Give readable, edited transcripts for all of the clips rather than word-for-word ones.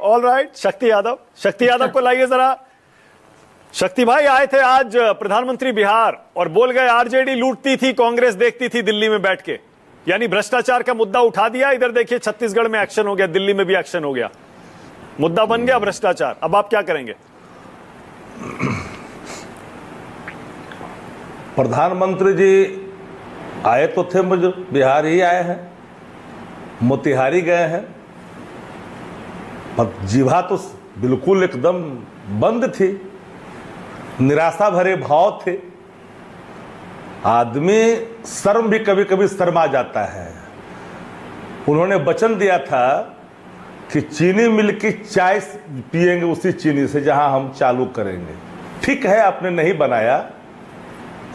All right, शक्ति यादव को लाइए जरा। शक्ति भाई आए थे आज प्रधानमंत्री बिहार और बोल गए आरजेडी लूटती थी, कांग्रेस देखती थी दिल्ली में बैठ के, यानी भ्रष्टाचार का मुद्दा उठा दिया। इधर देखिए छत्तीसगढ़ में एक्शन हो गया, दिल्ली में भी एक्शन हो गया, मुद्दा बन गया भ्रष्टाचार। अब आप क्या करेंगे? प्रधानमंत्री जी आए तो थे, मुझे बिहार ही आए हैं, मोतिहारी गए हैं, पर जिह्वा तो बिल्कुल एकदम बंद थी, निराशा भरे भाव थे। आदमी शर्म भी कभी कभी शर्मा जाता है। उन्होंने वचन दिया था कि चीनी मिल की चाय पिएंगे उसी चीनी से जहां हम चालू करेंगे। ठीक है, आपने नहीं बनाया,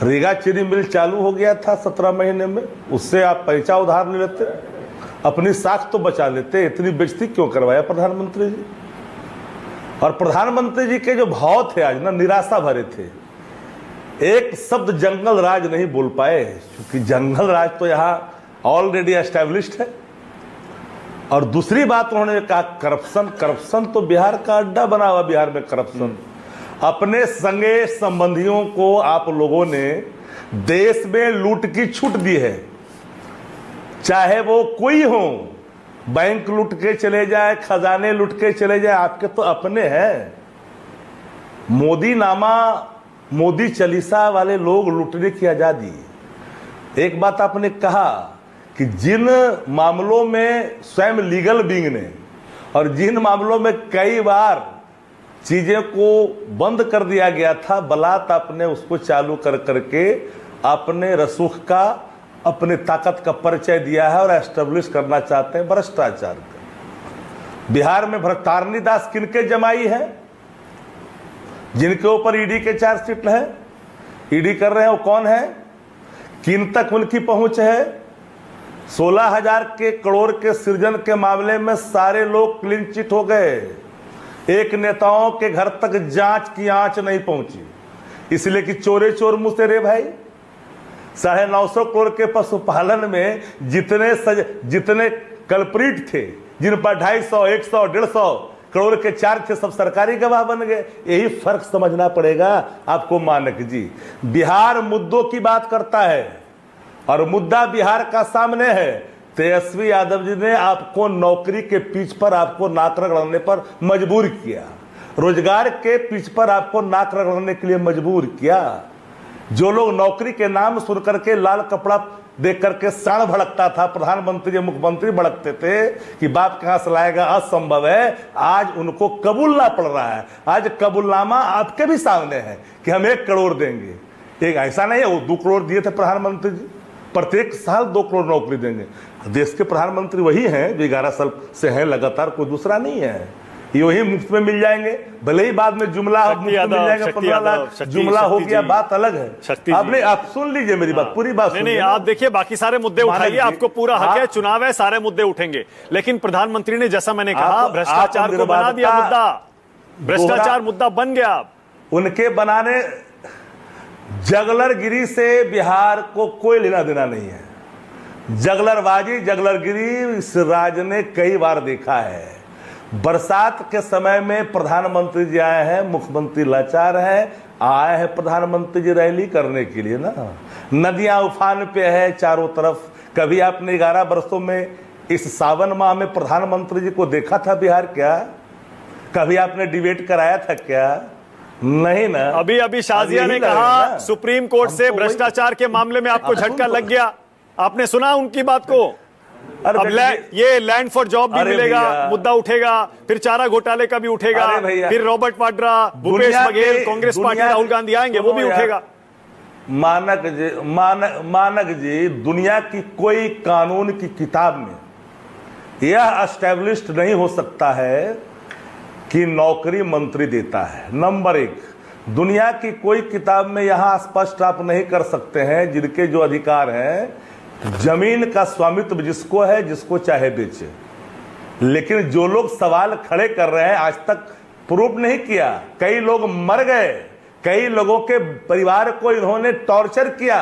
रीगा चीनी मिल चालू हो गया था 17 महीने में, उससे आप पैसा उधार ले लेते, अपनी साख तो बचा लेते। इतनी बेइज्जती क्यों करवाया प्रधानमंत्री जी? और प्रधानमंत्री जी के जो भाव थे आज ना, निराशा भरे थे। एक शब्द जंगल राज नहीं बोल पाए, क्योंकि जंगल राज तो यहाँ ऑलरेडी एस्टैब्लिश्ड है। और दूसरी बात उन्होंने कहा करप्शन तो बिहार का अड्डा बना हुआ, बिहार में करप्शन। अपने संगे संबंधियों को आप लोगों ने देश में लूट की छूट दी है, चाहे वो कोई हो, बैंक लूट के चले जाए, खजाने लूट के चले जाए, आपके तो अपने हैं। मोदी नामा, मोदी चालीसा वाले लोग लूटने की आजादी। एक बात आपने कहा कि जिन मामलों में स्वयं लीगल बींग ने और जिन मामलों में कई बार चीजें को बंद कर दिया गया था, बलात् आपने उसको चालू कर करके अपने रसूख का, अपने ताकत का परिचय दिया है और एस्टेब्लिश करना चाहते हैं भ्रष्टाचार का। बिहार में तारनी दास किनके जमाई है, जिनके ऊपर ईडी के चार्जशीट है, ईडी कर रहे हैं, वो कौन है, किन तक उनकी पहुंच है? 16,000 के करोड़ के सृजन के मामले में सारे लोग क्लीन चिट हो गए। एक नेताओं के घर तक जांच की आंच नहीं पहुंची, इसलिए कि चोरे चोर मुंह से रे भाई। 950 करोड़ के पशुपालन में जितने कल्प्रिट थे, जिन पर 250, 100, 150 करोड़ के चार्ज थे, सब सरकारी गवाह बन गए। यही फर्क समझना पड़ेगा आपको मानक जी। बिहार मुद्दों की बात करता है और मुद्दा बिहार का सामने है। तेजस्वी यादव जी ने आपको नौकरी के पीछ पर, आपको नाक रगड़ने पर मजबूर किया, रोजगार के पीछ पर आपको नाक रगड़ने के लिए मजबूर किया। जो लोग नौकरी के नाम सुन करके लाल कपड़ा देख करके साण भड़कता था, प्रधानमंत्री मुख्यमंत्री भड़कते थे कि बाप कहां से लाएगा, असंभव है, आज उनको कबूलना पड़ रहा है। आज कबूलनामा आपके भी सामने है कि हम 1 करोड़ देंगे। एक ऐसा नहीं है, वो 2 करोड़ दिए थे प्रधानमंत्री जी, प्रत्येक साल 2 करोड़ नौकरी देंगे। देश के प्रधानमंत्री वही हैं जो 11 साल से हैं लगातार, कोई दूसरा नहीं है। ये वही मुफ्त में मिल जाएंगे, भले ही बाद में जुमला मुफ्त में मिल जाएगा, 15 लाख जुमला हो गया, बात अलग है। आपने, आप सुन लीजिए मेरी बात, पूरी बात नहीं, आप देखिए बाकी सारे मुद्दे उठाइए, आपको पूरा हक है, चुनाव है, सारे मुद्दे उठेंगे। लेकिन प्रधानमंत्री ने, जैसा मैंने कहा, भ्रष्टाचार को बना दिया मुद्दा, भ्रष्टाचार मुद्दा बन गया। उनके बनाने जगलरगिरी से बिहार को कोई लेना देना नहीं है। जगलरबाजी, जगलरगिरी इस राज्य ने कई बार देखा है। बरसात के समय में प्रधानमंत्री जी आए हैं, मुख्यमंत्री लाचार हैं, आए हैं प्रधानमंत्री जी रैली करने के लिए ना। नदियां उफान पे है चारों तरफ। कभी आपने 11 वर्षों में इस सावन माह में प्रधानमंत्री जी को देखा था बिहार क्या? कभी आपने डिबेट कराया था क्या? नहीं ना। अभी शाजिया ने कहा सुप्रीम कोर्ट से भ्रष्टाचार के मामले में आपको झटका लग गया, आपने सुना उनकी बात को? अब ये लैंड फॉर जॉब भी मिलेगा, मुद्दा उठेगा, फिर चारा घोटाले का भी उठेगा, फिर रॉबर्ट वाड्रा, भूपेश बघेल, कांग्रेस पार्टी, राहुल गांधी आएंगे, वो भी उठेगा। मानक जी, दुनिया की कोई कानून की किताब में यह एस्टैब्लिश्ड नहीं हो सकता है कि नौकरी मंत्री देता है। नंबर 1, दुनिया की कोई किताब में यहां स्पष्ट आप नहीं कर सकते हैं जिनके जो अधिकार हैं, जमीन का स्वामित्व जिसको है, जिसको चाहे बेचे। लेकिन जो लोग सवाल खड़े कर रहे हैं, आज तक प्रूफ नहीं किया। कई लोग मर गए, कई लोगों के परिवार को इन्होंने टॉर्चर किया,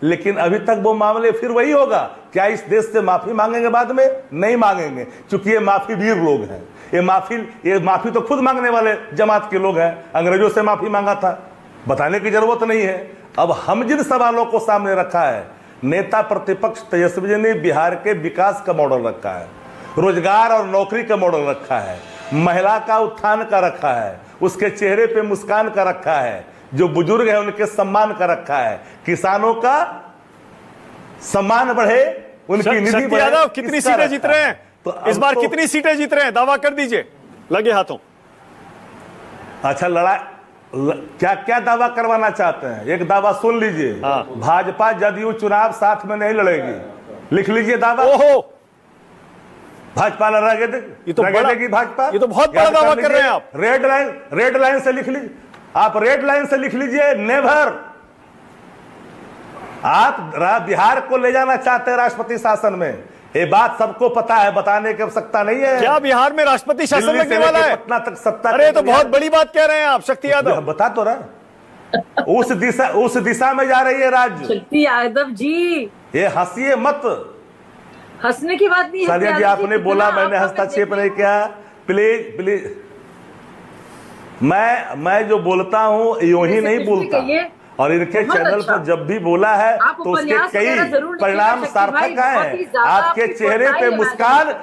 लेकिन अभी तक वो मामले फिर वही होगा। क्या इस देश से माफी मांगेंगे बाद में? नहीं मांगेंगे, क्योंकि ये माफी वीर लोग हैं। ये माफी तो खुद मांगने वाले जमात के लोग हैं, अंग्रेजों से माफी मांगा था, बताने की जरूरत नहीं है। अब हम जिन सवालों को सामने रखा है, नेता प्रतिपक्ष तेजस्वी जी ने बिहार के विकास का मॉडल रखा है, रोजगार और नौकरी का मॉडल रखा है, महिला का उत्थान का रखा है, उसके चेहरे पे मुस्कान का रखा है, जो बुजुर्ग है उनके सम्मान का रखा है, किसानों का सम्मान बढ़े, उनकी निधि शक्ति बढ़े। यादव कितनी इसका सीटें रखा जीत रहे है। हैं तो इस बार? तो- कितनी सीटें जीत रहे हैं? दावा कर दीजिए लगे हाथों। अच्छा, क्या क्या दावा करवाना चाहते हैं? एक दावा सुन लीजिए। हाँ। भाजपा जदयू चुनाव साथ में नहीं लड़ेगी, लिख लीजिए दावा। ओहो, भाजपा लड़ेगी, ये तो बड़ा- लड़ेगी भाजपा। ये तो बहुत बड़ा याद दावा कर कर रहे हैं लीजिए। आप। रेड लाइन से लिख लीजिए, आप रेड लाइन से लिख लीजिए, नेवर। आप बिहार को ले जाना चाहते हैं राष्ट्रपति शासन में, ये बात सबको पता है, बताने की आवश्यकता नहीं है। क्या बिहार में राष्ट्रपति शासन दिल्ली लगने से वाला लेके है? पटना तक सत्ता। अरे ये तो बहुत बड़ी बात कह रहे हैं आप शक्ति यादव। बता तो रहा, उस दिशा में जा रही है राज्य। शक्ति यादव जी, ये हंसिए मत। हंसने की बात नहीं है। सालिया जी, आपने बोला मैंने हस्तक्षेप नहीं किया, प्लीज प्लीज। मैं जो बोलता हूँ यूं ही नहीं बोलता, और इनके बहुत चैनल अच्छा। पर जब भी बोला है आप तो उसके उपन्यास वगैरह कई जरूर लिखिएगा परिणाम शक्ति भाई, सार्थक बहुत ही आए। ज्यादा आपके आपकी चेहरे पे कोताही मुस्कान, है।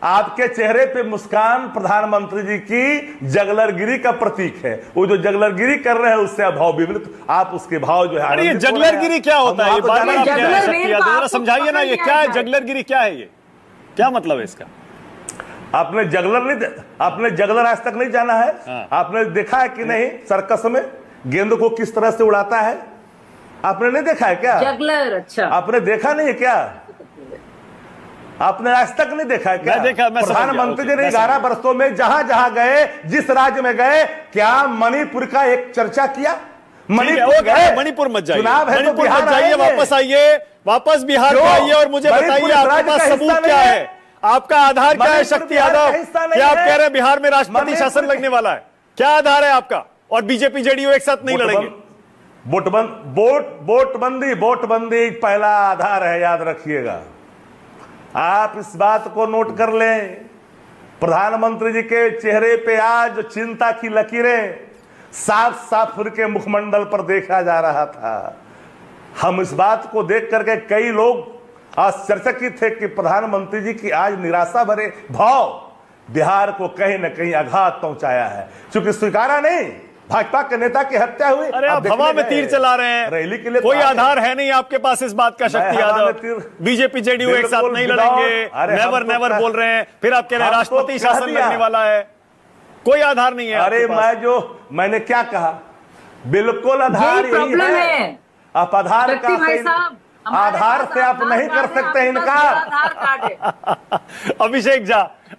आपके चेहरे पे मुस्कान प्रधानमंत्री जी की जगलरगिरी का प्रतीक है। वो जो जगलरगिरी कर रहे हैं उससे भाव विवृत, आप उसके भाव जो है। अरे ये आनंदित हो रहे हैं। जगलरगिरी क्या होता है? हम ये वहां तो बार-बार जाना आप ही कह रहे हैं है। शक्ति यादव, जरा समझाइए ना, ये क्या है जगलरगिरी? क्या है ये? क्या मतलब है इसका? आपने जगलर आज तक नहीं जाना है? हाँ। आपने देखा है कि नहीं सर्कस में गेंद को किस तरह से उड़ाता है? आपने नहीं देखा है क्या? जगलर, अच्छा। आपने देखा नहीं है क्या? आपने आज तक नहीं देखा है क्या? मैं देखा, मैं समझ गया, प्रधानमंत्री जी ओके, ने मैं 11 वर्षों में जहां जहां गए, जिस राज्य में गए, क्या मणिपुर का एक चर्चा किया? मणिपुर मत जाइए, चुनाव है तो मणिपुर बिहार मत जाइए, आएंगे। वापस आइए, वापस बिहार क्यों? में आइए और मुझे मणिपुर बताइए इस आपके राज्य पास का सबूत हिस्सा क्या नहीं है? आपका आधार क्या है मणिपुर शक्ति बिहार का यादव हिस्सा नहीं कि आप है। कह रहे हैं बिहार में राष्ट्रपति मणिपुर शासन के- लगने वाला है? क्या आधार है आपका? और बीजेपी जेडीयू एक साथ नहीं लड़ेंगे? वोटबंदी पहला आधार है, याद रखिएगा। आप इस बात को नोट कर लें। प्रधानमंत्री जी के चेहरे पे आज चिंता की लकीरें साफ साफ उनके मुखमंडल पर देखा जा रहा था। हम इस बात को देख करके कई लोग आश्चर्यचकित थे कि प्रधानमंत्री जी की आज निराशा भरे भाव बिहार को कहीं न कहीं आघात पहुंचाया है, क्योंकि स्वीकारा नहीं। भाजपा के नेता की हत्या हुई। अरे आप हवा में तीर चला रहे हैं, रैली के लिए कोई तो आए। आधार है नहीं आपके पास इस बात का शक्ति हवा में यादव? तीर- बीजेपी जेडीयू एक साथ बिल्कुल नहीं विदाउट- लड़ेंगे, अरे हम नेवर तो नेवर कह- बोल रहे हैं, फिर आप कह रहे हैं हम तो राष्ट्रपति कह शासन दिया। लगने वाला है। कोई आधार नहीं है अरे आपके पास। मैंने क्या कहा? बिल्कुल आधार यही यही प्रॉब्लम है। है। आप आधार शक्ति का भाई साहब, हमारे आधार पास से आप आधार नहीं कर कार्ड है, सकते आपके पास इनकार। आधार कार्ड है।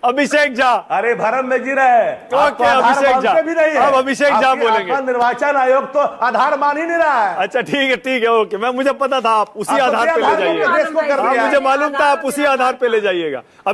अभिषेक झा अरे भरम में जी रहे हैं। ओके, आप तो आधार अभिषेक मानते झा। भी नहीं है। अब अभिषेक झा आपके- बोलेंगे। आपका निर्वाचन आयोग तो आधार मान ही नहीं रहा है। अच्छा ठीक है ओके, मैं मुझे पता था आप उसी आप तो आधार पे ले आधार को जाइएगा। देश को कर हाँ, दिया है। मुझे मालूम था आप उसी आधार पे ले जाइएगा।